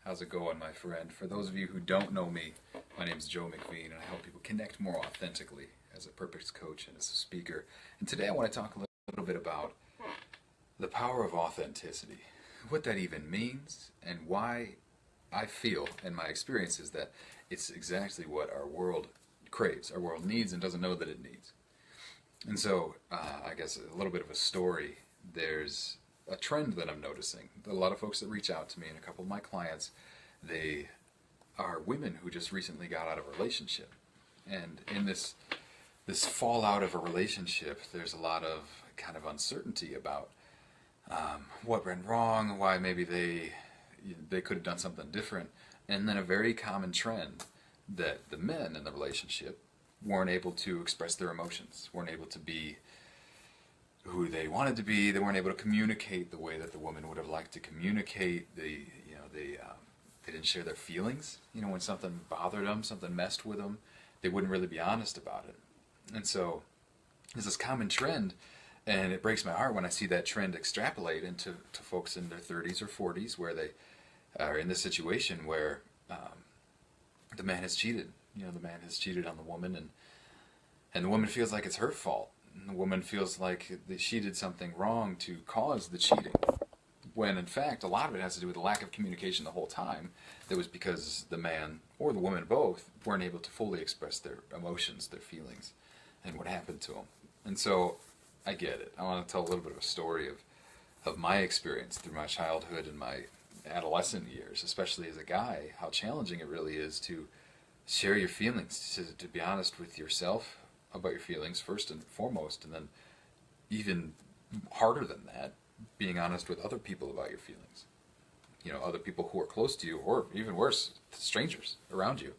How's it going, my friend? For those of you who don't know me, my name is Joe McVean, and I help people connect more authentically as a purpose coach and as a speaker. And today I want to talk a little bit about the power of authenticity, what that even means, and why I feel, and my experience is that it's exactly what our world craves, our world needs, and doesn't know that it needs. And so, I guess a little bit of a story. There's a trend that I'm noticing. A lot of folks that reach out to me, and a couple of my clients, they are women who just recently got out of a relationship. And in this fallout of a relationship, there's a lot of kind of uncertainty about what went wrong, why maybe they could have done something different. And then a very common trend that the men in the relationship weren't able to express their emotions, weren't able to be who they wanted to be. They weren't able to communicate the way that the woman would have liked to communicate. They didn't share their feelings. When something bothered them, something messed with them, they wouldn't really be honest about it. And so there's this common trend, and it breaks my heart when I see that trend extrapolate into folks in their 30s or 40s, where they are in this situation where the man has cheated. The man has cheated on the woman, and the woman feels like it's her fault. The woman feels like that she did something wrong to cause the cheating, when in fact a lot of it has to do with the lack of communication the whole time. That was because the man or the woman both weren't able to fully express their emotions, their feelings, and what happened to them. And so I get it. I want to tell a little bit of a story of my experience through my childhood and my adolescent years, especially as a guy, how challenging it really is to share your feelings, to be honest with yourself about your feelings first and foremost, and then even harder than that, being honest with other people about your feelings. Other people who are close to you, or even worse, strangers around you,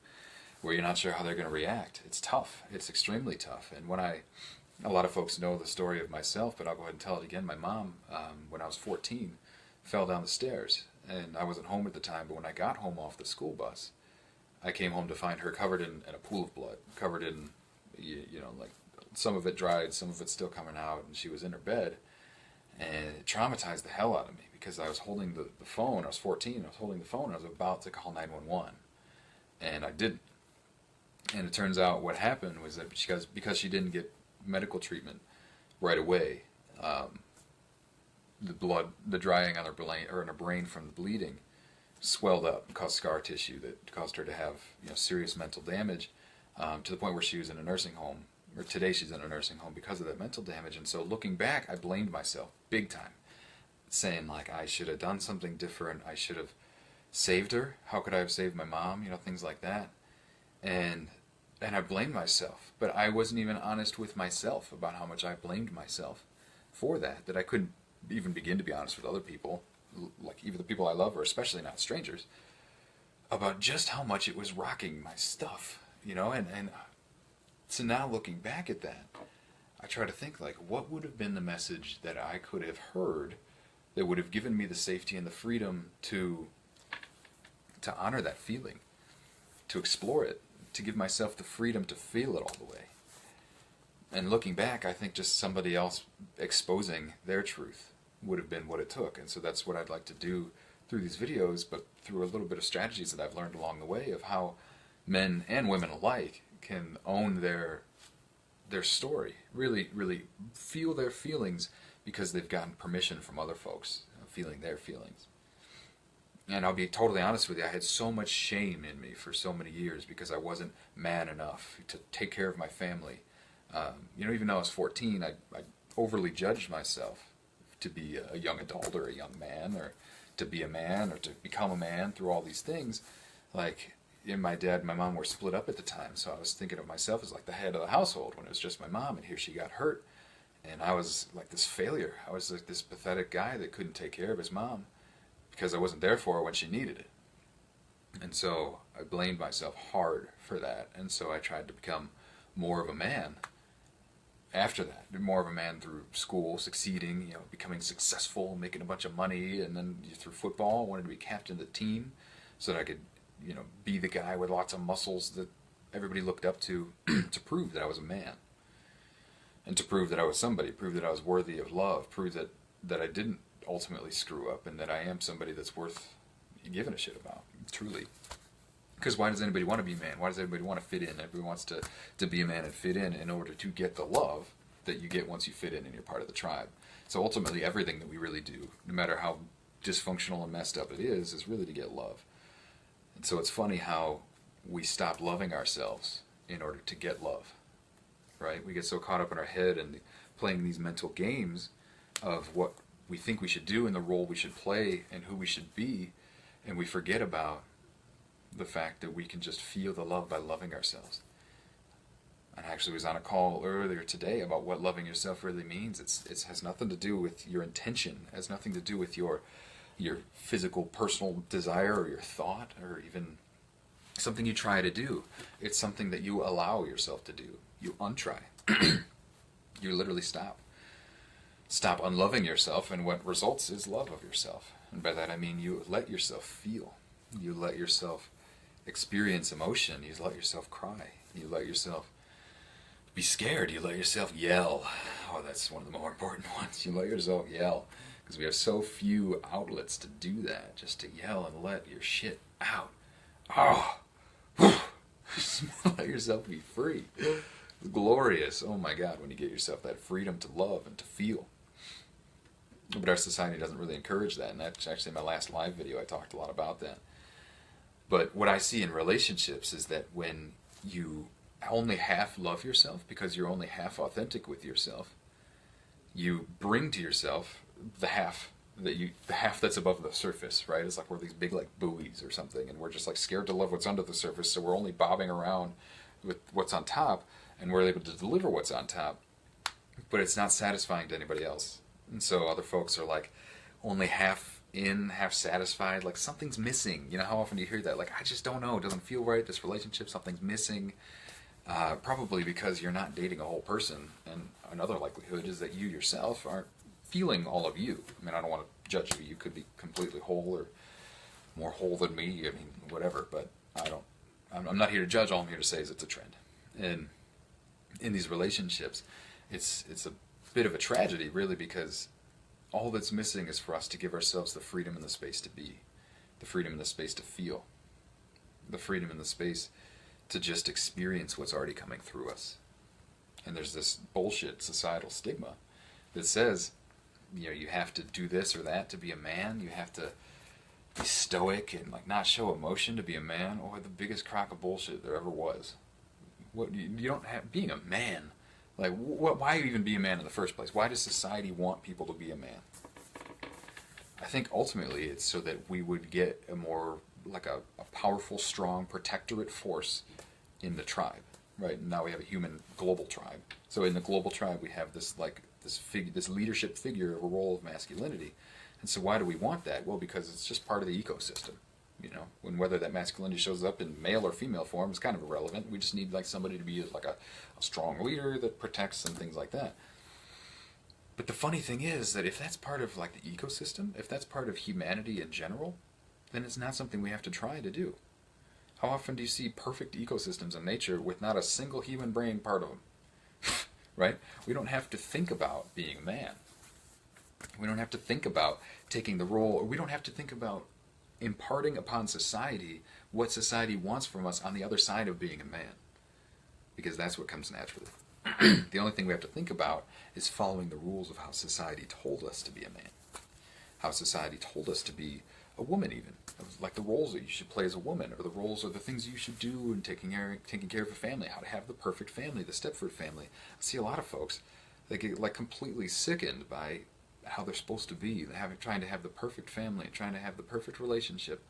where you're not sure how they're going to react. It's tough. It's extremely tough. And a lot of folks know the story of myself, but I'll go ahead and tell it again. My mom, when I was 14, fell down the stairs, and I wasn't home at the time, but when I got home off the school bus, I came home to find her covered in a pool of blood, covered in, like some of it dried, some of it still coming out, and she was in her bed, and it traumatized the hell out of me, because I was holding the phone. I was 14, I was holding the phone, I was about to call 911, and I didn't. And it turns out what happened was that because she didn't get medical treatment right away, the drying on her brain from the bleeding swelled up and caused scar tissue that caused her to have serious mental damage, to the point where she was in a nursing home, or today she's in a nursing home because of that mental damage. And so looking back, I blamed myself big time, saying like I should have done something different. I should have saved her. How could I have saved my mom? Things like that. And I blamed myself, but I wasn't even honest with myself about how much I blamed myself for that I couldn't even begin to be honest with other people, like even the people I love, or especially not strangers, about just how much it was rocking my stuff, and so now looking back at that, I try to think like, what would have been the message that I could have heard that would have given me the safety and the freedom to honor that feeling, to explore it, to give myself the freedom to feel it all the way. And looking back, I think just somebody else exposing their truth would have been what it took. And so that's what I'd like to do through these videos, but through a little bit of strategies that I've learned along the way of how men and women alike can own their story, really, really feel their feelings, because they've gotten permission from other folks feeling their feelings. And I'll be totally honest with you, I had so much shame in me for so many years because I wasn't man enough to take care of my family. Even though I was 14, I overly judged myself to be a young adult or a young man, or to be a man, or to become a man through all these things. Like, my dad and my mom were split up at the time, so I was thinking of myself as like the head of the household when it was just my mom, and here she got hurt, and I was like this failure. I was like this pathetic guy that couldn't take care of his mom because I wasn't there for her when she needed it. And so I blamed myself hard for that, and so I tried to become more of a man after that, more of a man through school, succeeding, becoming successful, making a bunch of money, and then through football, I wanted to be captain of the team so that I could, be the guy with lots of muscles that everybody looked up to prove that I was a man, and to prove that I was somebody, prove that I was worthy of love, prove that I didn't ultimately screw up, and that I am somebody that's worth, giving a shit about, truly. Because why does anybody want to be a man? Why does everybody want to fit in? Everybody wants to be a man and fit in order to get the love that you get once you fit in and you're part of the tribe. So ultimately, everything that we really do, no matter how dysfunctional and messed up it is really to get love. And so it's funny how we stop loving ourselves in order to get love, right? We get so caught up in our head and playing these mental games of what we think we should do and the role we should play and who we should be, and we forget about the fact that we can just feel the love by loving ourselves. I actually was on a call earlier today about what loving yourself really means. It has nothing to do with your intention. It has nothing to do with your physical, personal desire or your thought or even something you try to do. It's something that you allow yourself to do. You untry. You literally stop. Stop unloving yourself, and what results is love of yourself. And by that I mean you let yourself feel. You let yourself experience emotion. You let yourself cry. You let yourself be scared. You let yourself yell. Oh, that's one of the more important ones. You let yourself yell. Because we have so few outlets to do that. Just to yell and let your shit out. Oh, just let yourself be free. It's glorious. Oh my God, when you get yourself that freedom to love and to feel. But our society doesn't really encourage that. And that's actually my last live video. I talked a lot about that. But what I see in relationships is that when you only half love yourself because you're only half authentic with yourself, you bring to yourself the half that's above the surface, right? It's like we're these big like buoys or something, and we're just like scared to love what's under the surface, so we're only bobbing around with what's on top, and we're able to deliver what's on top, but it's not satisfying to anybody else. And so other folks are like only half in, half satisfied, like something's missing. You know, how often do you hear that? Like, I just don't know, it doesn't feel right, this relationship, something's missing. Probably because you're not dating a whole person, and another likelihood is that you yourself aren't feeling all of you. I mean, I don't want to judge you. You could be completely whole or more whole than me. I mean, whatever. But I'm not here to judge. All I'm here to say is it's a trend. And in these relationships, it's a bit of a tragedy, really, because all that's missing is for us to give ourselves the freedom and the space to be, the freedom and the space to feel, the freedom and the space to just experience what's already coming through us. And there's this bullshit societal stigma that says, you know, you have to do this or that to be a man. You have to be stoic and like not show emotion to be a man. Or the biggest crock of bullshit there ever was. What you don't have being a man. Like, why even be a man in the first place? Why does society want people to be a man? I think ultimately it's so that we would get a more like a powerful, strong protectorate force in the tribe. Right now we have a human global tribe. So in the global tribe we have this like this leadership figure of a role of masculinity. And so why do we want that? Well, because it's just part of the ecosystem. You know, when whether that masculinity shows up in male or female form is kind of irrelevant. We just need like somebody to be like a strong leader that protects and things like that. But the funny thing is that if that's part of like the ecosystem, if that's part of humanity in general, then it's not something we have to try to do. How often do you see perfect ecosystems in nature with not a single human brain part of them? Right? We don't have to think about being a man. We don't have to think about taking the role, or we don't have to think about imparting upon society what society wants from us on the other side of being a man. Because that's what comes naturally. The only thing we have to think about is following the rules of how society told us to be a man. How society told us to be a woman even. Like the roles that you should play as a woman, or the roles or the things you should do in taking care of a family, how to have the perfect family, the Stepford family. I see a lot of folks that get like completely sickened by how they're supposed to be, trying to have the perfect family, trying to have the perfect relationship,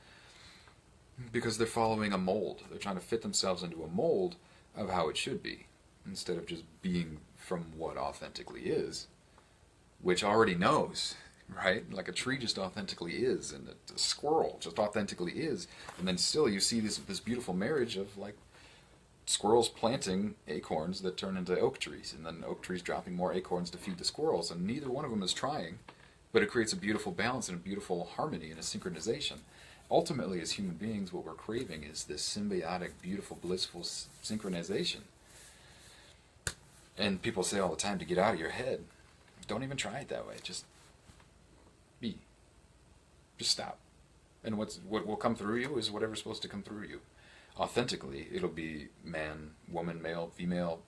because they're following a mold. They're trying to fit themselves into a mold of how it should be, instead of just being from what authentically is, which already knows. Right? Like a tree just authentically is, and a squirrel just authentically is. And then still you see this beautiful marriage of like squirrels planting acorns that turn into oak trees, and then oak trees dropping more acorns to feed the squirrels, and neither one of them is trying, but it creates a beautiful balance and a beautiful harmony and a synchronization. Ultimately, as human beings, what we're craving is this symbiotic, beautiful, blissful synchronization. And people say all the time to get out of your head. Don't even try it that way. Just stop. And what will come through you is whatever's supposed to come through you. Authentically, it'll be man, woman, male, female,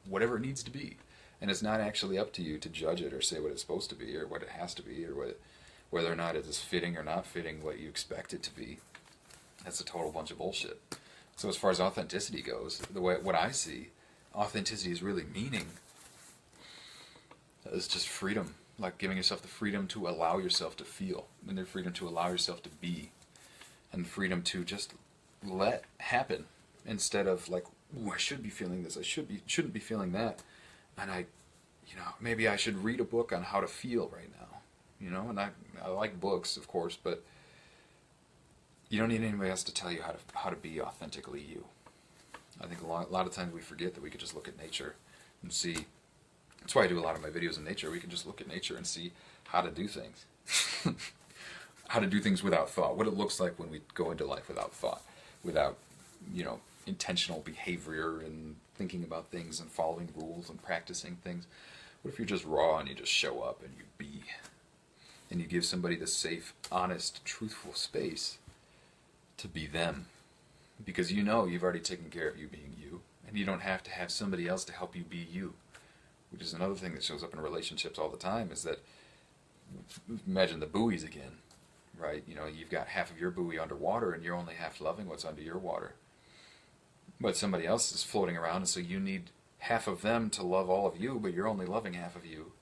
whatever it needs to be. And it's not actually up to you to judge it or say what it's supposed to be or what it has to be or whether or not it is fitting or not fitting what you expect it to be. That's a total bunch of bullshit. So as far as authenticity goes, what I see, authenticity is really meaning is just freedom. Like giving yourself the freedom to allow yourself to feel, and the freedom to allow yourself to be, and the freedom to just let happen instead of like, ooh, I should be feeling this, shouldn't be feeling that, and maybe I should read a book on how to feel right now, and I like books, of course, but you don't need anybody else to tell you how to be authentically you. I think a lot of times we forget that we could just look at nature and see. That's why I do a lot of my videos in nature. We can just look at nature and see how to do things. How to do things without thought. What it looks like when we go into life without thought. Without, intentional behavior and thinking about things and following rules and practicing things. What if you're just raw and you just show up and you be? And you give somebody the safe, honest, truthful space to be them. Because you've already taken care of you being you. And you don't have to have somebody else to help you be you. Which is another thing that shows up in relationships all the time, is that, imagine the buoys again, right? You've got half of your buoy underwater and you're only half loving what's under your water. But somebody else is floating around, and so you need half of them to love all of you, but you're only loving half of you.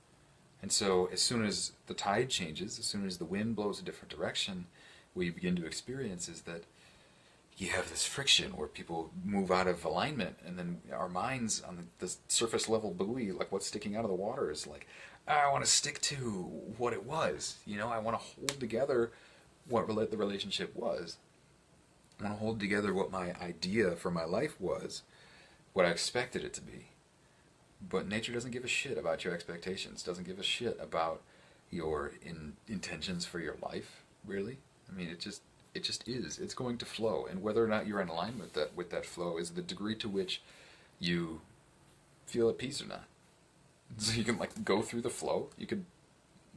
And so as soon as the tide changes, as soon as the wind blows a different direction, what you begin to experience is that you have this friction where people move out of alignment, and then our minds on the surface level buoy, like what's sticking out of the water, is like, I want to stick to what it was. I want to hold together what the relationship was. I want to hold together what my idea for my life was, what I expected it to be. But nature doesn't give a shit about your expectations, doesn't give a shit about your intentions for your life, really. I mean, it just is. It's going to flow, and whether or not you're in alignment with that flow is the degree to which you feel at peace or not. So you can go through the flow, you can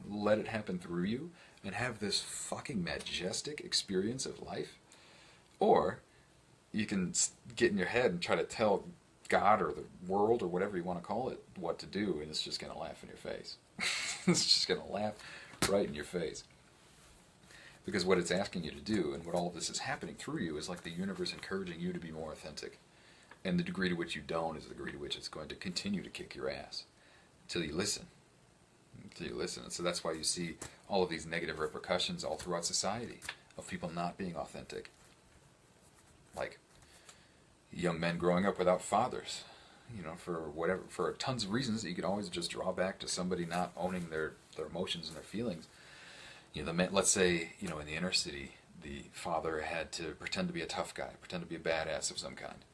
let it happen through you, and have this fucking majestic experience of life, or you can get in your head and try to tell God or the world or whatever you want to call it what to do, and it's just going to laugh in your face. It's just going to laugh right in your face. Because what it's asking you to do, and what all of this is happening through you, is like the universe encouraging you to be more authentic. And the degree to which you don't is the degree to which it's going to continue to kick your ass. Until you listen. And so that's why you see all of these negative repercussions all throughout society of people not being authentic. Like young men growing up without fathers. For tons of reasons that you could always just draw back to somebody not owning their emotions and their feelings. Let's say, in the inner city, the father had to pretend to be a tough guy, pretend to be a badass of some kind.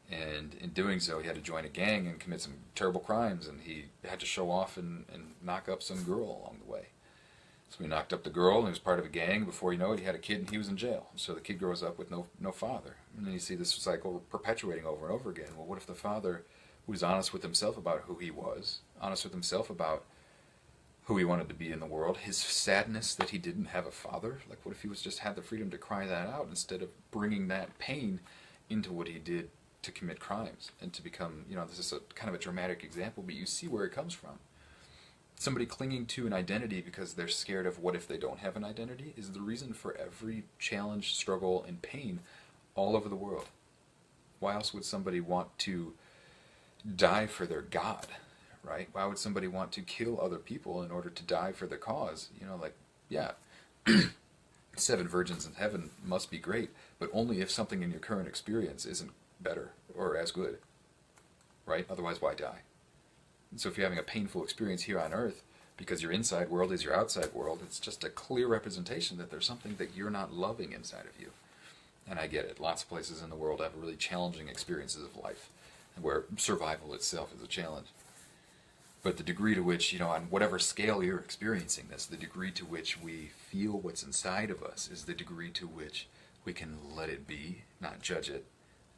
And in doing so, he had to join a gang and commit some terrible crimes, and he had to show off and knock up some girl along the way. So he knocked up the girl, and he was part of a gang. Before you know it, he had a kid, and he was in jail. So the kid grows up with no father. And then you see this cycle perpetuating over and over again. Well, what if the father was honest with himself about who he was, honest with himself about who he wanted to be in the world, his sadness that he didn't have a father? Like, what if he just had the freedom to cry that out instead of bringing that pain into what he did to commit crimes and to become, this is a kind of a dramatic example, but you see where it comes from. Somebody clinging to an identity because they're scared of what if they don't have an identity is the reason for every challenge, struggle, and pain all over the world. Why else would somebody want to die for their God? Right? Why would somebody want to kill other people in order to die for the cause? Yeah, 7 virgins in heaven must be great, but only if something in your current experience isn't better or as good. Right? Otherwise, why die? And so if you're having a painful experience here on earth because your inside world is your outside world, it's just a clear representation that there's something that you're not loving inside of you. And I get it. Lots of places in the world have really challenging experiences of life where survival itself is a challenge. But the degree to which, on whatever scale you're experiencing this, the degree to which we feel what's inside of us is the degree to which we can let it be, not judge it.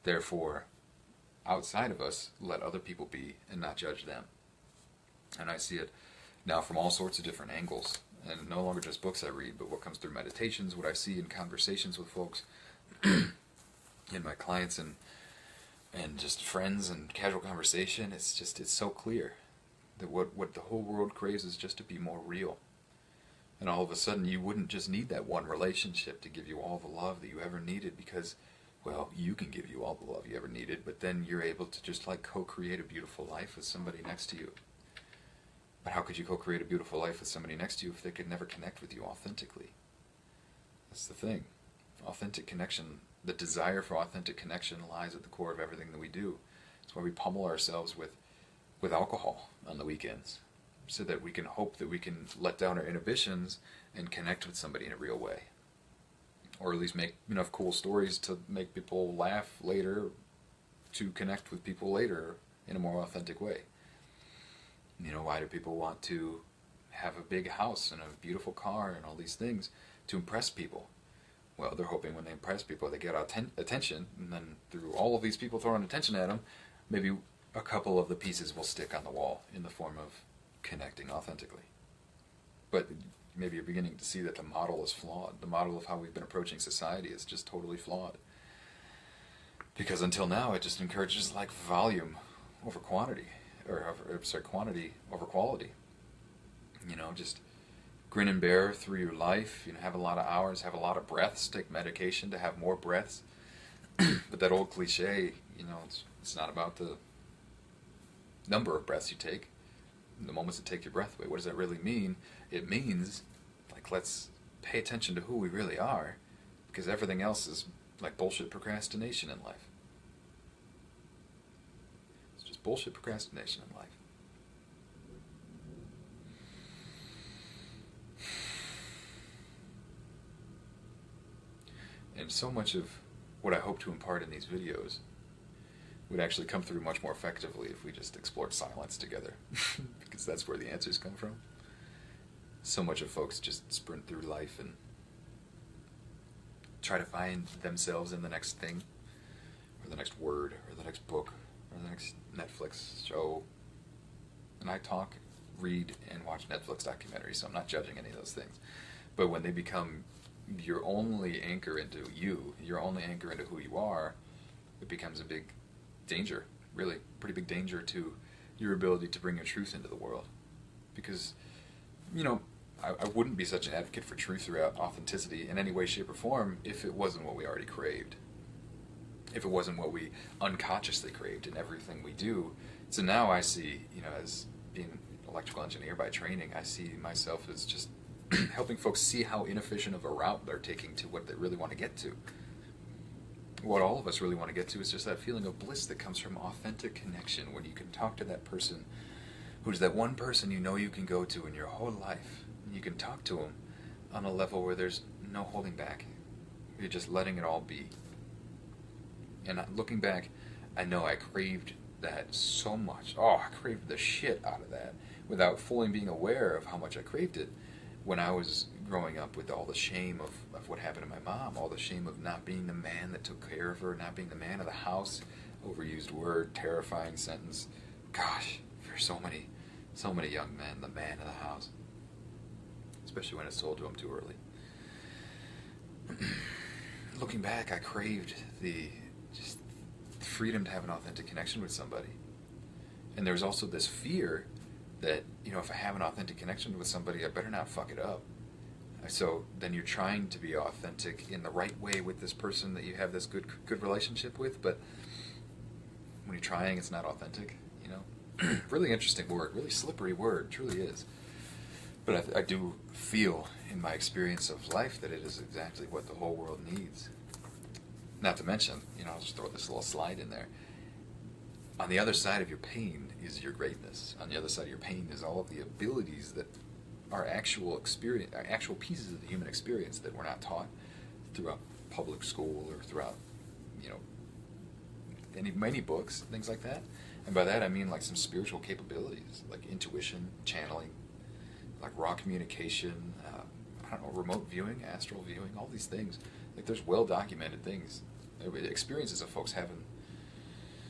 Therefore, outside of us, let other people be and not judge them. And I see it now from all sorts of different angles. And no longer just books I read, but what comes through meditations, what I see in conversations with folks, and my clients, and just friends and casual conversation. It's so clear that what the whole world craves is just to be more real. And all of a sudden you wouldn't just need that one relationship to give you all the love that you ever needed, because, well, you can give you all the love you ever needed, but then you're able to just like co-create a beautiful life with somebody next to you. But how could you co-create a beautiful life with somebody next to you if they could never connect with you authentically? That's the thing. Authentic connection, the desire for authentic connection lies at the core of everything that we do. That's why we pummel ourselves with alcohol on the weekends, so that we can hope that we can let down our inhibitions and connect with somebody in a real way. Or at least make enough cool stories to make people laugh later, to connect with people later in a more authentic way. You know, why do people want to have a big house and a beautiful car and all these things? To impress people. Well, they're hoping when they impress people they get attention, and then through all of these people throwing attention at them, maybe a couple of the pieces will stick on the wall in the form of connecting authentically. But maybe you're beginning to see that the model is flawed. The model of how we've been approaching society is just totally flawed. Because until now it just encourages like volume over quantity. Quantity over quality. You know, just grin and bear through your life. You know, have a lot of hours, have a lot of breaths. Take medication to have more breaths. But that old cliche, you know, it's not about the number of breaths you take, the moments that take your breath away. What does that really mean? It means, like, let's pay attention to who we really are, because everything else is like bullshit procrastination in life. Bullshit procrastination in life. And so much of what I hope to impart in these videos would actually come through much more effectively if we just explored silence together, because that's where the answers come from. So much of folks just sprint through life and try to find themselves in the next thing, or the next word, or the next book, or the next Netflix show. And I talk, read, and watch Netflix documentaries, so I'm not judging any of those things. But when they become your only anchor into you, your only anchor into who you are, it becomes a big danger, really, pretty big danger to your ability to bring your truth into the world. Because, you know, I wouldn't be such an advocate for truth or authenticity in any way, shape, or form if it wasn't what we already craved. If it wasn't what we unconsciously craved in everything we do. So now I see, you know, as being an electrical engineer by training, I see myself as just helping folks see how inefficient of a route they're taking to what they really want to get to. What all of us really want to get to is just that feeling of bliss that comes from authentic connection, when you can talk to that person who's that one person you know you can go to in your whole life. And you can talk to them on a level where there's no holding back. You're just letting it all be. And looking back, I know I craved that so much. Oh, I craved the shit out of that without fully being aware of how much I craved it when I was growing up, with all the shame of what happened to my mom, all the shame of not being the man that took care of her, not being the man of the house. Overused word, terrifying sentence. Gosh, for so many young men, the man of the house. Especially when it's told to them too early. Looking back, I craved the freedom to have an authentic connection with somebody. And there's also this fear that, you know, if I have an authentic connection with somebody, I better not fuck it up. So then you're trying to be authentic in the right way with this person that you have this good relationship with, but when you're trying, it's not authentic, you know? Really interesting word, really slippery word, truly is. But I do feel in my experience of life that it is exactly what the whole world needs. Not to mention, you know, I'll just throw this little slide in there. On the other side of your pain is your greatness. On the other side of your pain is all of the abilities that are actual experience, actual pieces of the human experience that we're not taught throughout public school or throughout, you know, many books, things like that. And by that I mean like some spiritual capabilities, like intuition, channeling, like raw communication, I don't know, remote viewing, astral viewing, all these things. Like there's well-documented things, experiences of folks having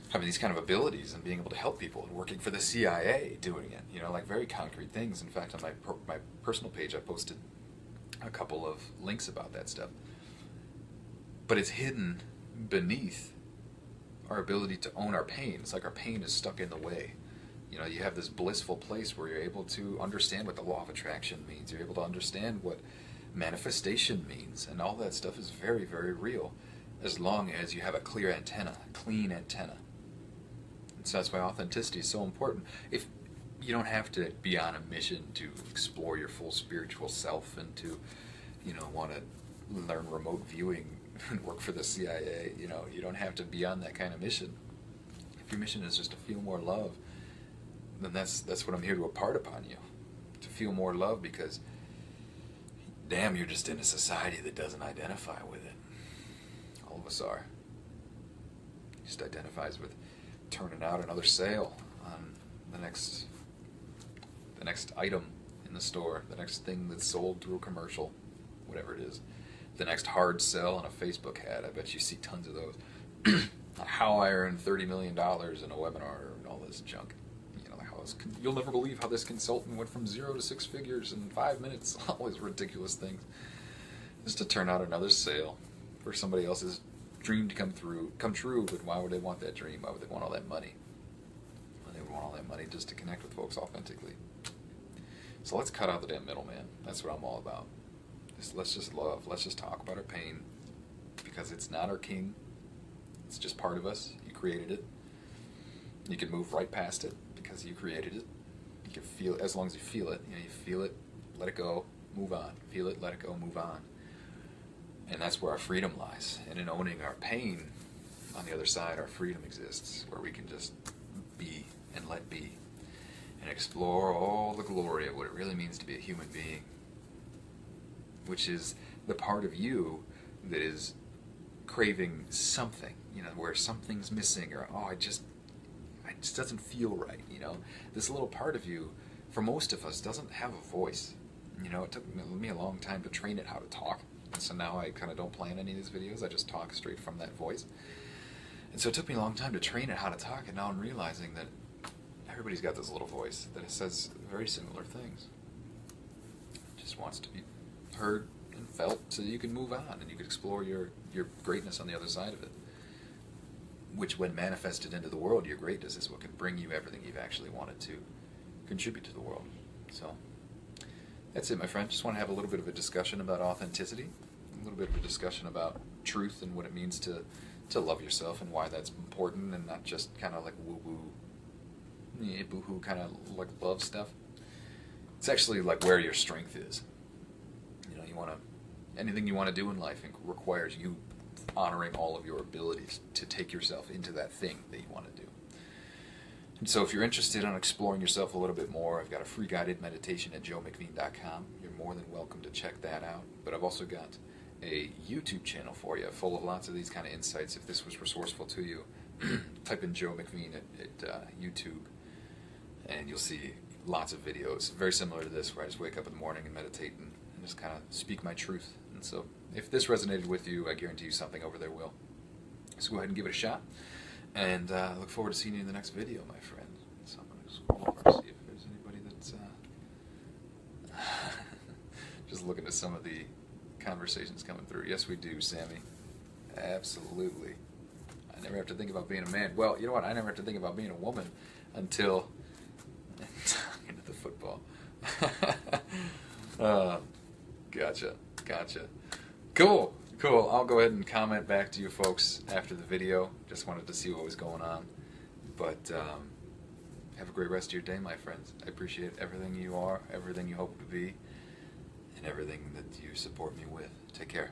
having these kind of abilities and being able to help people and working for the CIA doing it, you know, like very concrete things. In fact, on my personal page, I posted a couple of links about that stuff. But it's hidden beneath our ability to own our pain. It's like our pain is stuck in the way. You know, you have this blissful place where you're able to understand what the law of attraction means. You're able to understand what manifestation means. And all that stuff is very, very real, as long as you have a clear antenna, a clean antenna. And so that's why authenticity is so important. If you don't have to be on a mission to explore your full spiritual self and to, you know, want to learn remote viewing and work for the CIA, you know, you don't have to be on that kind of mission. If your mission is just to feel more love, then that's what I'm here to impart upon you. To feel more love, because damn, you're just in a society that doesn't identify with it. All of us are. Just identifies with turning out another sale on the next item in the store, the next thing that's sold through a commercial, whatever it is, the next hard sell on a Facebook ad. I bet you see tons of those. How I earned $30 million in a webinar and all this junk. You know, you'll never believe how this consultant went from 0 to 6 figures in 5 minutes. All these ridiculous things, just to turn out another sale for somebody else's dream to come true. But why would they want that dream? Why would they want all that money? Well, they would want all that money just to connect with folks authentically. So let's cut out the damn middleman. That's what I'm all about. Let's just love. Let's just talk about our pain, because it's not our king. It's just part of us. You created it. You can move right past it because you created it. You can feel it as long as you feel it. You know, you feel it, let it go, move on. Feel it, let it go, move on. And that's where our freedom lies. And in owning our pain, on the other side, our freedom exists, where we can just be and let be and explore all the glory of what it really means to be a human being, which is the part of you that is craving something, you know, where something's missing, or it just doesn't feel right, you know. This little part of you, for most of us, doesn't have a voice. You know, it took me a long time to train it how to talk. So now I kind of don't plan any of these videos. I just talk straight from that voice. And so it took me a long time to train it how to talk, and now I'm realizing that everybody's got this little voice that says very similar things. It just wants to be heard and felt so that you can move on and you can explore your greatness on the other side of it. Which, when manifested into the world, your greatness is what can bring you everything you've actually wanted to contribute to the world. So that's it, my friend. Just want to have a little bit of a discussion about authenticity, a little bit of a discussion about truth and what it means to love yourself and why that's important, and not just kind of like woo-woo, boo-hoo kind of like love stuff. It's actually like where your strength is. You know, anything you want to do in life requires you honoring all of your abilities to take yourself into that thing that you want to do. And so if you're interested in exploring yourself a little bit more, I've got a free guided meditation at joemcveen.com. You're more than welcome to check that out. But I've also got a YouTube channel for you full of lots of these kind of insights. If this was resourceful to you, type in Joe McVeen at YouTube, and you'll see lots of videos very similar to this, where I just wake up in the morning and meditate and just kind of speak my truth. And so if this resonated with you, I guarantee you something over there will. So go ahead and give it a shot. And look forward to seeing you in the next video, my friend. So I'm going to scroll over and see if there's anybody that's just looking at some of the conversations coming through. Yes, we do, Sammy. Absolutely. I never have to think about being a man. Well, you know what? I never have to think about being a woman until into the football. Gotcha. Cool. I'll go ahead and comment back to you folks after the video. Just wanted to see what was going on. But have a great rest of your day, my friends. I appreciate everything you are, everything you hope to be, and everything that you support me with. Take care.